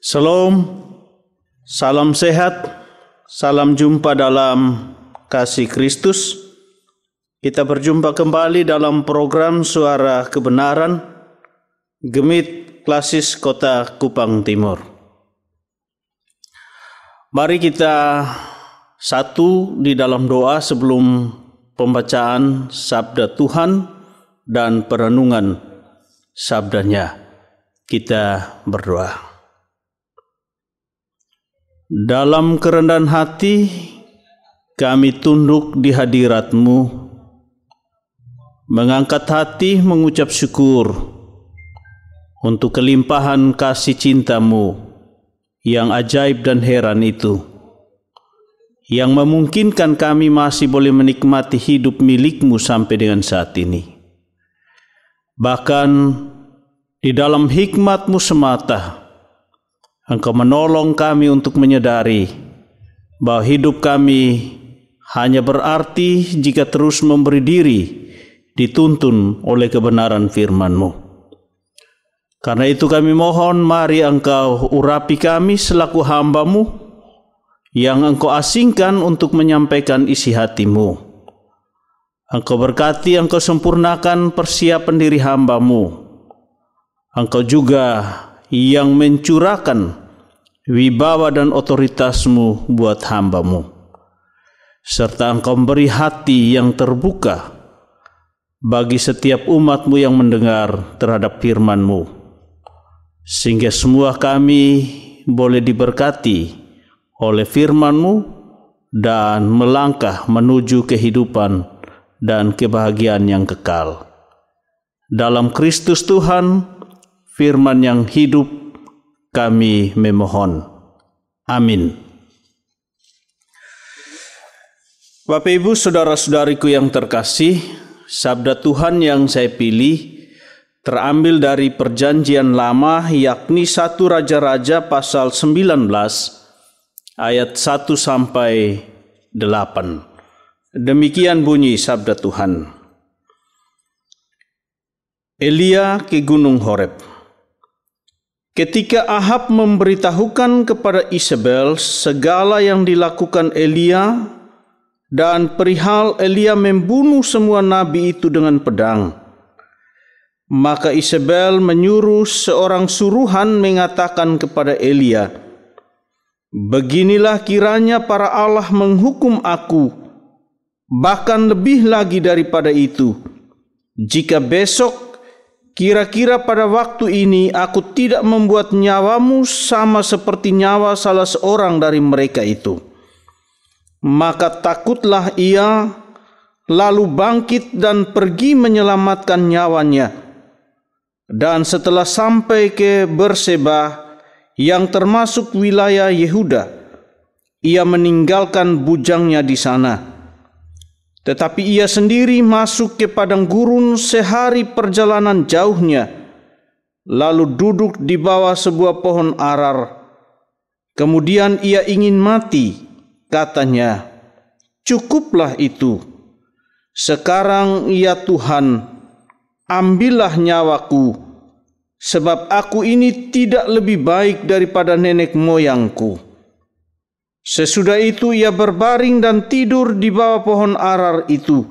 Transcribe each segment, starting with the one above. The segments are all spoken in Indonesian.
Shalom, salam sehat, salam jumpa dalam kasih Kristus. Kita berjumpa kembali dalam program Suara Kebenaran, Gemit Klasis Kota Kupang Timur. Mari kita satu di dalam doa sebelum pembacaan Sabda Tuhan dan perenungan Sabdanya. Kita berdoa. Dalam kerendahan hati, kami tunduk di hadirat-Mu, mengangkat hati mengucap syukur untuk kelimpahan kasih cinta-Mu yang ajaib dan heran itu, yang memungkinkan kami masih boleh menikmati hidup milik-Mu sampai dengan saat ini. Bahkan di dalam hikmat-Mu semata, Engkau menolong kami untuk menyadari bahwa hidup kami hanya berarti jika terus memberi diri dituntun oleh kebenaran firman-Mu. Karena itu kami mohon, mari Engkau urapi kami selaku hamba-Mu yang Engkau asingkan untuk menyampaikan isi hati-Mu. Engkau berkati, Engkau sempurnakan persiapan diri hamba-Mu. Engkau juga yang mencurahkan wibawa dan otoritas-Mu buat hamba-Mu, serta Engkau memberi hati yang terbuka bagi setiap umat-Mu yang mendengar terhadap firman-Mu, sehingga semua kami boleh diberkati oleh firman-Mu dan melangkah menuju kehidupan dan kebahagiaan yang kekal. Dalam Kristus Tuhan, firman yang hidup, kami memohon. Amin. Bapak Ibu, saudara-saudariku yang terkasih, sabda Tuhan yang saya pilih terambil dari Perjanjian Lama, yakni 1 Raja-Raja pasal 19 ayat 1 sampai 8. Demikian bunyi sabda Tuhan. Elia ke Gunung Horeb. Ketika Ahab memberitahukan kepada Isabel segala yang dilakukan Elia dan perihal Elia membunuh semua nabi itu dengan pedang, maka Isabel menyuruh seorang suruhan mengatakan kepada Elia, "Beginilah kiranya para Allah menghukum aku, bahkan lebih lagi daripada itu, jika besok kira-kira pada waktu ini aku tidak membuat nyawamu sama seperti nyawa salah seorang dari mereka itu." Maka takutlah ia, lalu bangkit dan pergi menyelamatkan nyawanya. Dan setelah sampai ke Berseba yang termasuk wilayah Yehuda, ia meninggalkan bujangnya di sana. Tetapi ia sendiri masuk ke padang gurun sehari perjalanan jauhnya, lalu duduk di bawah sebuah pohon arar. Kemudian ia ingin mati, katanya, "Cukuplah itu. Sekarang ya Tuhan, ambillah nyawaku, sebab aku ini tidak lebih baik daripada nenek moyangku." Sesudah itu ia berbaring dan tidur di bawah pohon arar itu.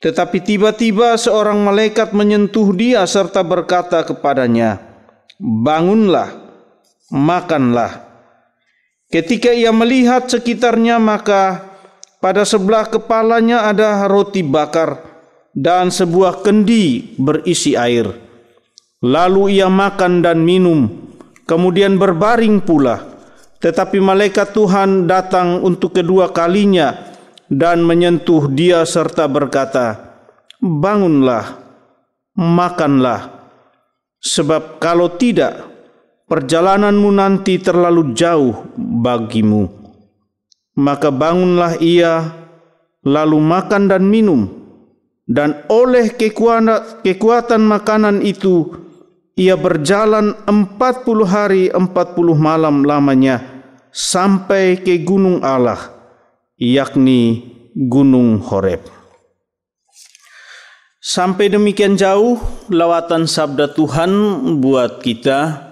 Tetapi tiba-tiba seorang malaikat menyentuh dia serta berkata kepadanya, "Bangunlah, makanlah." Ketika ia melihat sekitarnya, maka pada sebelah kepalanya ada roti bakar dan sebuah kendi berisi air. Lalu ia makan dan minum, kemudian berbaring pula. Tetapi malaikat Tuhan datang untuk kedua kalinya dan menyentuh dia serta berkata, "Bangunlah, makanlah, sebab kalau tidak, perjalananmu nanti terlalu jauh bagimu." Maka bangunlah ia, lalu makan dan minum, dan oleh kekuatan makanan itu, ia berjalan 40 hari 40 malam lamanya sampai ke gunung Allah, yakni Gunung Horeb. Sampai demikian jauh lawatan sabda Tuhan buat kita.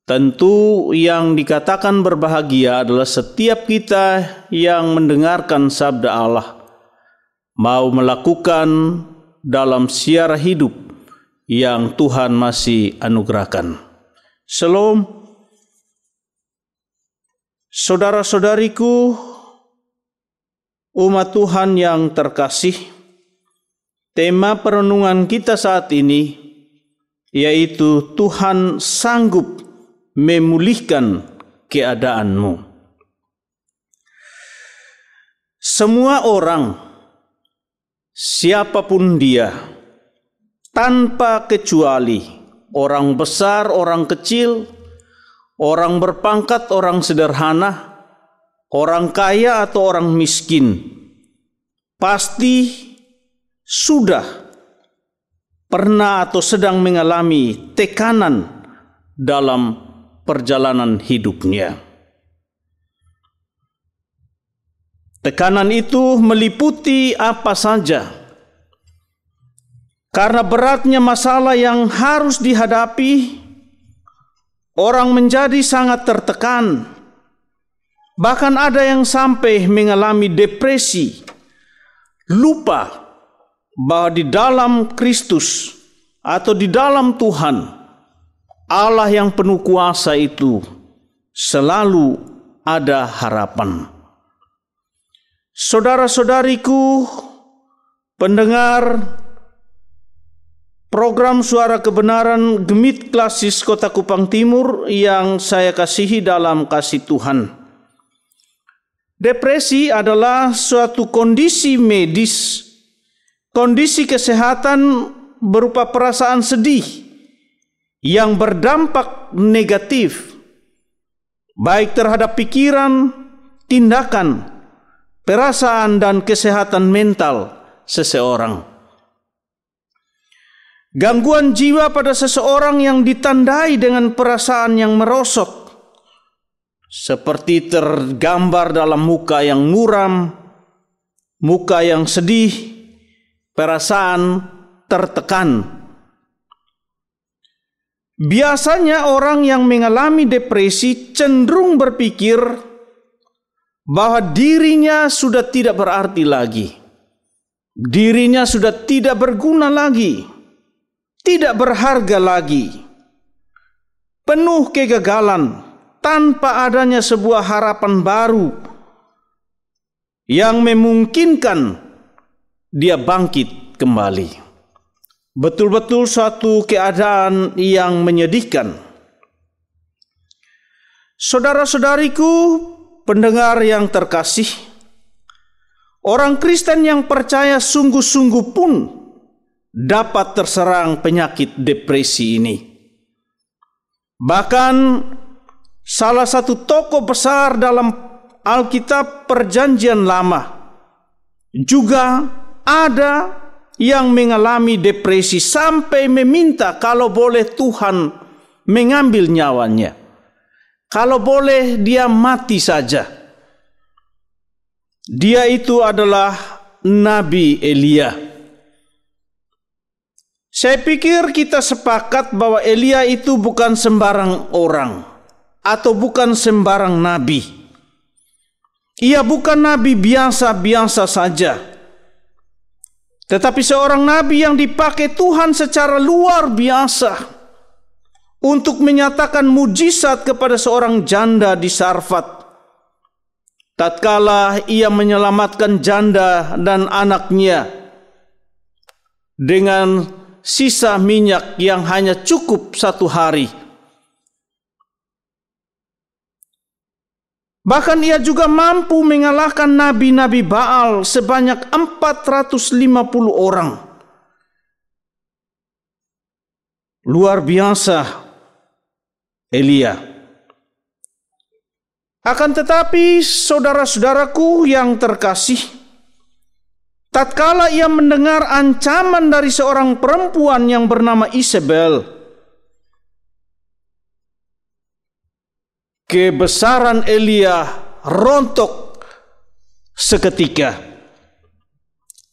Tentu yang dikatakan berbahagia adalah setiap kita yang mendengarkan sabda Allah, mau melakukan dalam siara hidup yang Tuhan masih anugerahkan. Shalom. Saudara-saudariku, umat Tuhan yang terkasih, tema perenungan kita saat ini yaitu Tuhan sanggup memulihkan keadaanmu. Semua orang, siapapun dia, tanpa kecuali, orang besar, orang kecil, orang berpangkat, orang sederhana, orang kaya atau orang miskin, pasti sudah pernah atau sedang mengalami tekanan dalam perjalanan hidupnya. Tekanan itu meliputi apa saja. Karena beratnya masalah yang harus dihadapi, orang menjadi sangat tertekan. Bahkan ada yang sampai mengalami depresi, lupa bahwa di dalam Kristus atau di dalam Tuhan, Allah yang penuh kuasa itu selalu ada harapan. Saudara-saudariku, pendengar program Suara Kebenaran Gemit Klasis Kota Kupang Timur yang saya kasihi dalam kasih Tuhan. Depresi adalah suatu kondisi medis, kondisi kesehatan berupa perasaan sedih yang berdampak negatif baik terhadap pikiran, tindakan, perasaan dan kesehatan mental seseorang. Gangguan jiwa pada seseorang yang ditandai dengan perasaan yang merosot, seperti tergambar dalam muka yang muram, muka yang sedih, perasaan tertekan. Biasanya orang yang mengalami depresi cenderung berpikir bahwa dirinya sudah tidak berarti lagi. Dirinya sudah tidak berguna lagi. Tidak berharga lagi. Penuh kegagalan tanpa adanya sebuah harapan baru yang memungkinkan dia bangkit kembali. Betul-betul suatu keadaan yang menyedihkan. Saudara-saudariku, pendengar yang terkasih, orang Kristen yang percaya sungguh-sungguh pun dapat terserang penyakit depresi ini. Bahkan salah satu tokoh besar dalam Alkitab Perjanjian Lama juga ada yang mengalami depresi sampai meminta kalau boleh Tuhan mengambil nyawanya. Kalau boleh dia mati saja. Dia itu adalah Nabi Elia. Saya pikir kita sepakat bahwa Elia itu bukan sembarang orang atau bukan sembarang nabi. Ia bukan nabi biasa-biasa saja, tetapi seorang nabi yang dipakai Tuhan secara luar biasa untuk menyatakan mujizat kepada seorang janda di Sarfat. Tatkala ia menyelamatkan janda dan anaknya dengan sisa minyak yang hanya cukup 1 hari. Bahkan ia juga mampu mengalahkan nabi-nabi Baal sebanyak 450 orang. Luar biasa Elia. Akan tetapi saudara-saudaraku yang terkasih, tatkala ia mendengar ancaman dari seorang perempuan yang bernama Isabel, kebesaran Elia rontok seketika.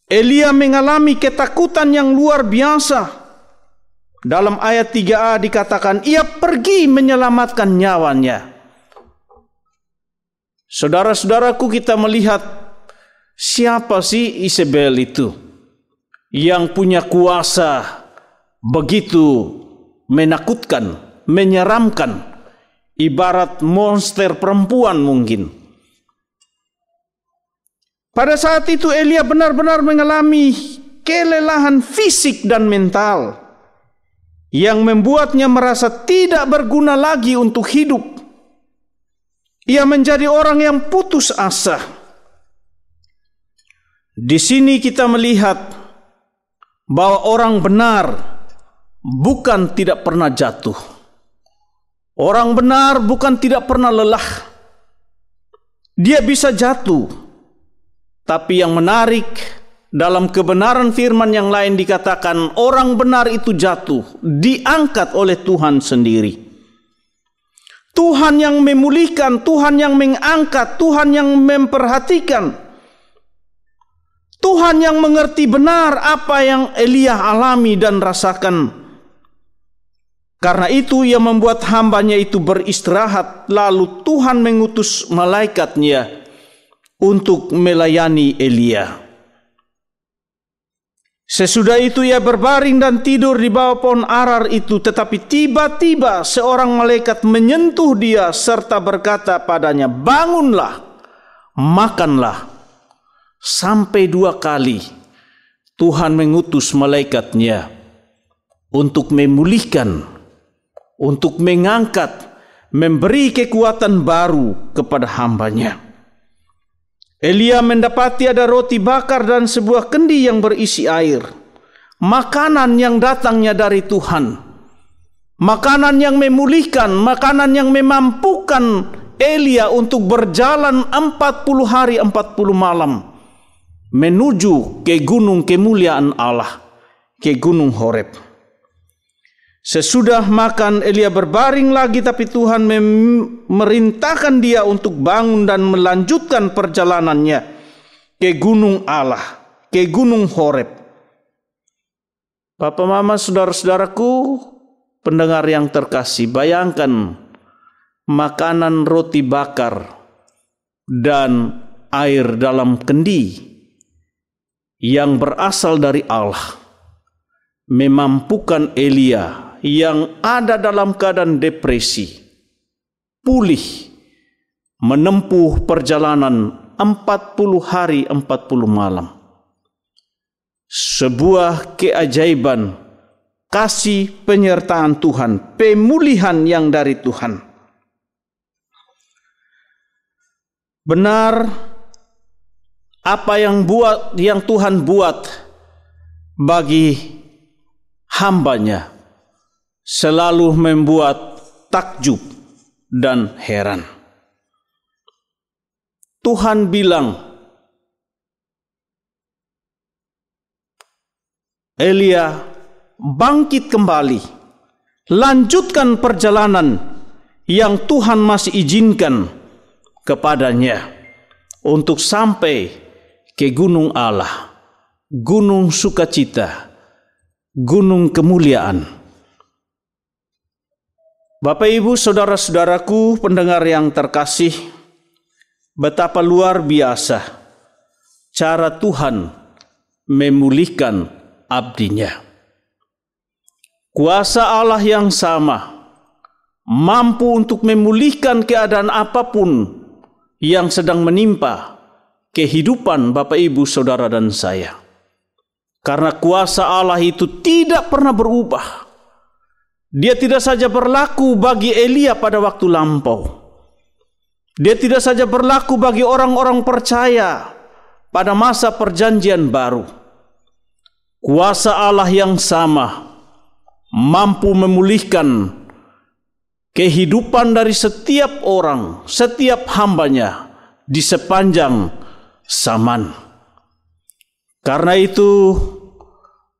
Elia mengalami ketakutan yang luar biasa Dalam ayat 3a dikatakan, ia pergi menyelamatkan nyawanya. Saudara-saudaraku, kita melihat siapa sih Isabel itu yang punya kuasa begitu menakutkan, menyeramkan, ibarat monster perempuan mungkin. Pada saat itu Elia benar-benar mengalami kelelahan fisik dan mental yang membuatnya merasa tidak berguna lagi untuk hidup. Ia menjadi orang yang putus asa. Di sini kita melihat bahwa orang benar bukan tidak pernah jatuh. Orang benar bukan tidak pernah lelah. Dia bisa jatuh. Tapi yang menarik, dalam kebenaran firman yang lain dikatakan orang benar itu jatuh, diangkat oleh Tuhan sendiri. Tuhan yang memulihkan, Tuhan yang mengangkat, Tuhan yang memperhatikan. Tuhan yang mengerti benar apa yang Elia alami dan rasakan. Karena itu ia membuat hambanya itu beristirahat, lalu Tuhan mengutus malaikatnya untuk melayani Elia. Sesudah itu ia berbaring dan tidur di bawah pohon arar itu, tetapi tiba-tiba seorang malaikat menyentuh dia serta berkata padanya, bangunlah, makanlah. Sampai 2 kali Tuhan mengutus malaikatnya untuk memulihkan, untuk mengangkat, memberi kekuatan baru kepada hambanya. Elia mendapati ada roti bakar dan sebuah kendi yang berisi air. Makanan yang datangnya dari Tuhan. Makanan yang memulihkan, makanan yang memampukan Elia untuk berjalan 40 hari 40 malam menuju ke gunung kemuliaan Allah, ke gunung Horeb. Sesudah makan Elia berbaring lagi, tapi Tuhan memerintahkan dia untuk bangun dan melanjutkan perjalanannya ke gunung Allah, ke gunung Horeb. Bapak, mama, saudara-saudaraku, pendengar yang terkasih, bayangkan makanan roti bakar dan air dalam kendi yang berasal dari Allah memampukan Elia yang ada dalam keadaan depresi, pulih, menempuh perjalanan 40 hari 40 malam. Sebuah keajaiban, kasih penyertaan Tuhan, pemulihan yang dari Tuhan. Benar apa yang Tuhan buat bagi hambanya selalu membuat takjub dan heran. Tuhan bilang, Elia, bangkit kembali, lanjutkan perjalanan yang Tuhan masih izinkan kepadanya untuk sampai ke gunung Allah, gunung sukacita, gunung kemuliaan. Bapak, Ibu, saudara-saudaraku, pendengar yang terkasih, betapa luar biasa cara Tuhan memulihkan abdinya. Kuasa Allah yang sama mampu untuk memulihkan keadaan apapun yang sedang menimpa kehidupan Bapak, Ibu, saudara dan saya. Karena kuasa Allah itu tidak pernah berubah. Dia tidak saja berlaku bagi Elia pada waktu lampau. Dia tidak saja berlaku bagi orang-orang percaya pada masa perjanjian baru. Kuasa Allah yang sama mampu memulihkan kehidupan dari setiap orang, setiap hambanya di sepanjang zaman. Karena itu,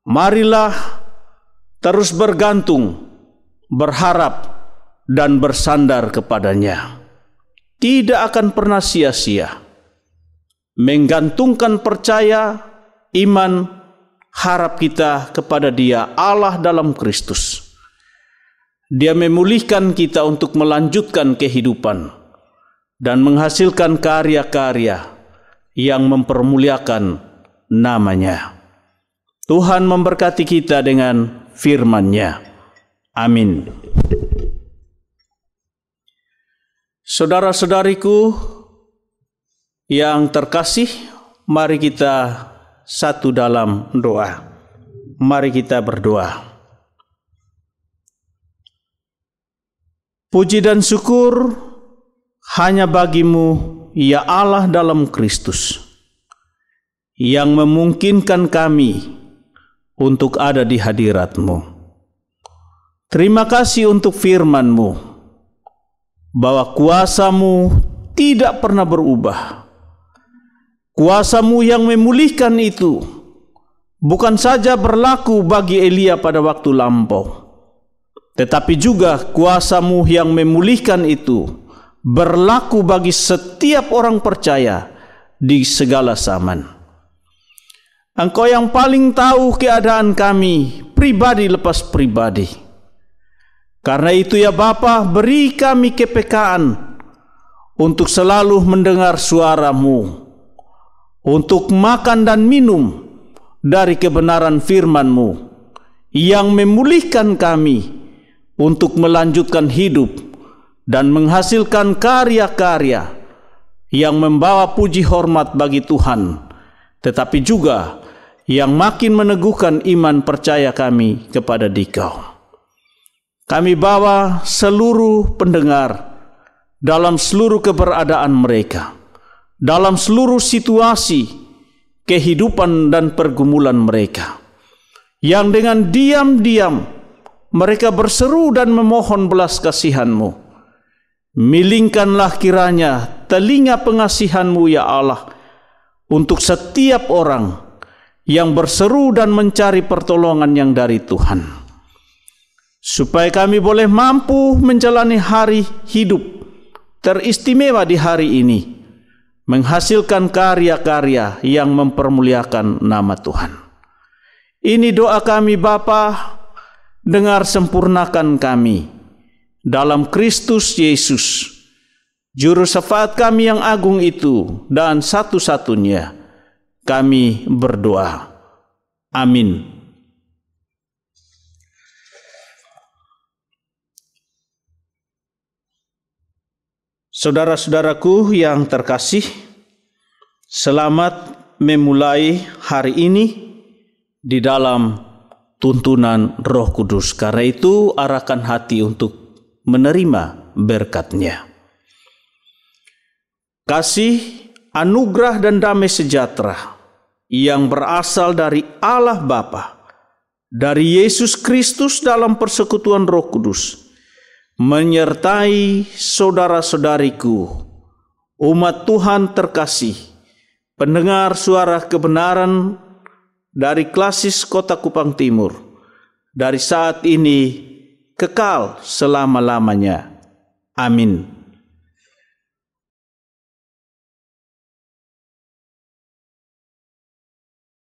marilah terus bergantung, berharap, dan bersandar kepadanya. Tidak akan pernah sia-sia. Menggantungkan percaya, iman harap kita kepada Dia, Allah dalam Kristus. Dia memulihkan kita untuk melanjutkan kehidupan dan menghasilkan karya-karya yang mempermuliakan nama-Nya. Tuhan memberkati kita dengan firman-Nya. Amin. Saudara-saudariku yang terkasih, mari kita satu dalam doa. Mari kita berdoa. Puji dan syukur hanya bagi-Mu, ya Allah dalam Kristus, yang memungkinkan kami untuk ada di hadirat-Mu. Terima kasih untuk firman-Mu, bahwa kuasa-Mu tidak pernah berubah. Kuasa-Mu yang memulihkan itu bukan saja berlaku bagi Elia pada waktu lampau, tetapi juga kuasa-Mu yang memulihkan itu berlaku bagi setiap orang percaya di segala zaman. Engkau yang paling tahu keadaan kami pribadi lepas pribadi. Karena itu ya Bapa, beri kami kepekaan untuk selalu mendengar suara-Mu, untuk makan dan minum dari kebenaran firman-Mu yang memulihkan kami untuk melanjutkan hidup dan menghasilkan karya-karya yang membawa puji hormat bagi Tuhan, tetapi juga yang makin meneguhkan iman percaya kami kepada Dikau. Kami bawa seluruh pendengar dalam seluruh keberadaan mereka, dalam seluruh situasi kehidupan dan pergumulan mereka, yang dengan diam-diam mereka berseru dan memohon belas kasihan-Mu. Milingkanlah kiranya telinga pengasihan-Mu ya Allah untuk setiap orang yang berseru dan mencari pertolongan yang dari Tuhan, supaya kami boleh mampu menjalani hari hidup teristimewa di hari ini, menghasilkan karya-karya yang mempermuliakan nama Tuhan. Ini doa kami Bapa. Dengar sempurnakan kami dalam Kristus Yesus, Juru Syafaat kami yang agung itu, dan satu-satunya kami berdoa. Amin. Saudara-saudaraku yang terkasih, selamat memulai hari ini di dalam tuntunan Roh Kudus. Karena itu arahkan hati untuk menerima berkat-Nya. Kasih, anugerah dan damai sejahtera yang berasal dari Allah Bapa, dari Yesus Kristus dalam persekutuan Roh Kudus, menyertai saudara-saudariku, umat Tuhan terkasih, pendengar suara kebenaran dari Klasis Kota Kupang Timur, dari saat ini kekal selama-lamanya. Amin.